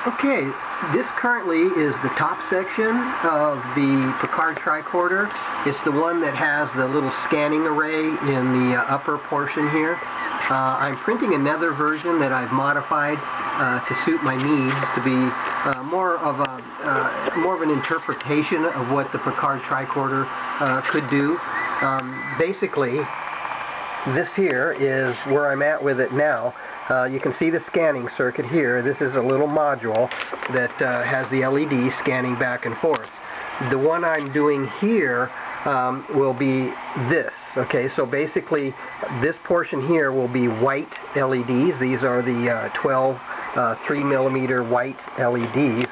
Okay, this currently is the top section of the PICARD Tricorder. It's the one that has the little scanning array in the upper portion here. I'm printing another version that I've modified to suit my needs to be more of an interpretation of what the PICARD Tricorder could do. Basically, this here is where I'm at with it now. You can see the scanning circuit here. This is a little module that has the LED scanning back and forth. The one I'm doing here will be this. Okay, so basically this portion here will be white LEDs. These are the 12 3mm white LEDs.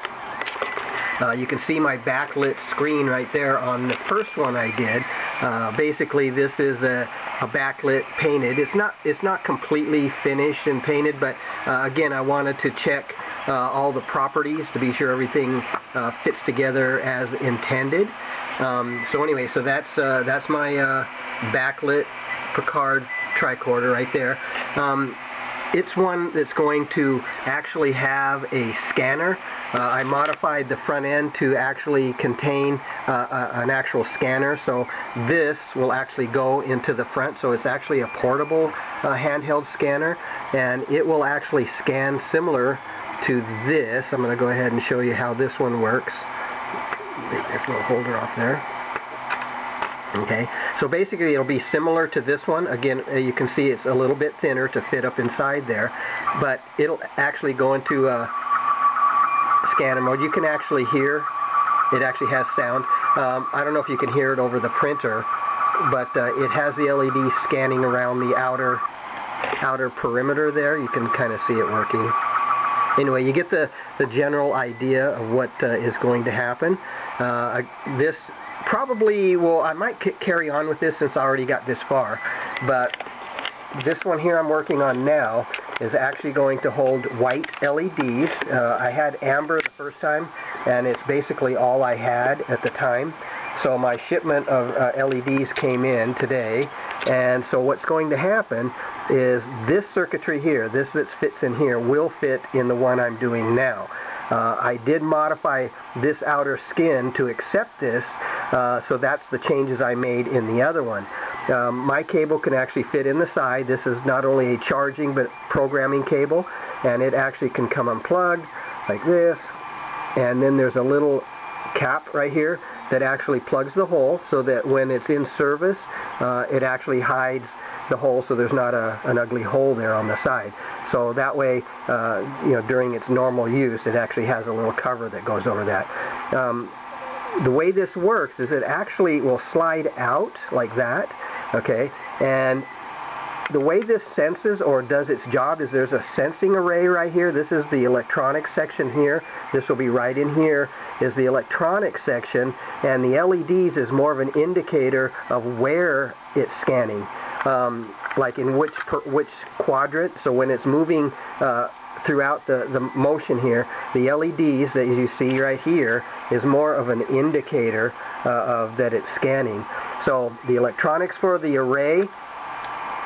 You can see my backlit screen right there on the first one I did. Basically this is a backlit painted. It's not completely finished and painted, but again, I wanted to check all the properties to be sure everything fits together as intended. So anyway, so that's my backlit PICARD Tricorder right there. It's one that's going to actually have a scanner. I modified the front end to actually contain an actual scanner, so this will actually go into the front, so it's actually a portable handheld scanner, and it will actually scan similar to this. I'm going to go ahead and show you how this one works. Take this little holder off there. Okay, so basically it'll be similar to this one. Again, you can see it's a little bit thinner to fit up inside there, but it'll actually go into scanner mode. You can actually hear, it actually has sound. I don't know if you can hear it over the printer, but it has the LED scanning around the outer perimeter there. You can kind of see it working. Anyway, you get the general idea of what is going to happen. This probably, well, I might carry on with this since I already got this far, but this one here I'm working on now is actually going to hold white LEDs. I had amber the first time, and it's basically all I had at the time. So my shipment of LEDs came in today, and so what's going to happen is this circuitry here, this that fits in here, will fit in the one I'm doing now. I did modify this outer skin to accept this, so that's the changes I made in the other one. My cable can actually fit in the side. This is not only a charging but programming cable, and it actually can come unplugged like this, and then there's a little cap right here that actually plugs the hole so that when it's in service it actually hides the hole, so there's not an ugly hole there on the side. So that way, you know, during its normal use, it actually has a little cover that goes over that. The way this works is it actually will slide out like that, okay, and the way this senses or does its job is there's a sensing array right here. This is the electronic section here. This will be right in here is the electronic section, and the LEDs is more of an indicator of where it's scanning. Like in which quadrant. So when it's moving throughout the motion here, the LEDs that you see right here is more of an indicator of that it's scanning. So the electronics for the array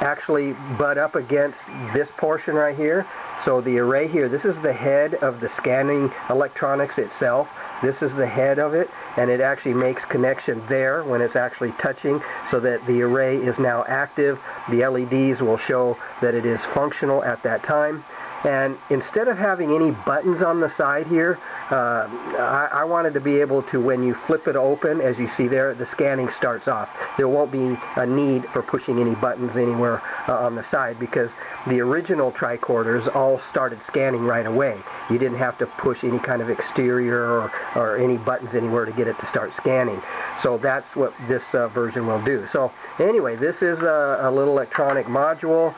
actually butt up against this portion right here. So the array here, this is the head of the scanning electronics itself. This is the head of it, and it actually makes connection there when it's actually touching, so that the array is now active. The LEDs will show that it is functional at that time. And instead of having any buttons on the side here, I wanted to be able to, when you flip it open, as you see there, the scanning starts off. There won't be a need for pushing any buttons anywhere on the side, because the original tricorders all started scanning right away. You didn't have to push any kind of exterior or any buttons anywhere to get it to start scanning. So that's what this version will do. So anyway, this is a little electronic module.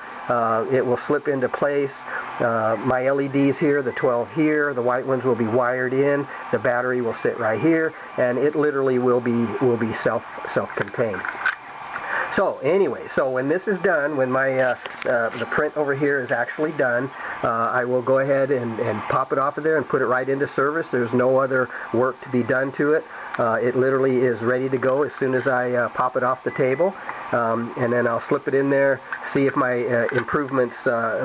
It will slip into place. My LEDs here, the 12 here, the white ones will be wired in. The battery will sit right here, and it literally will be self-contained. So anyway, so when this is done, when my the print over here is actually done, I will go ahead and pop it off of there and put it right into service. There's no other work to be done to it. It literally is ready to go as soon as I pop it off the table. And then I'll slip it in there, see if my improvements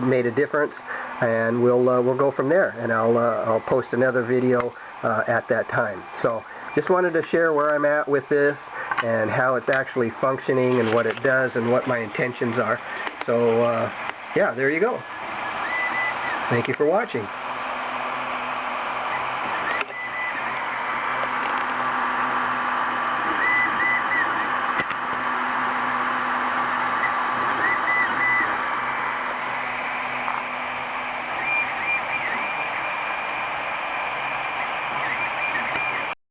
made a difference. and we'll go from there, and I'll post another video at that time. So just wanted to share where I'm at with this and how it's actually functioning and what it does and what my intentions are. So yeah, there you go. Thank you for watching.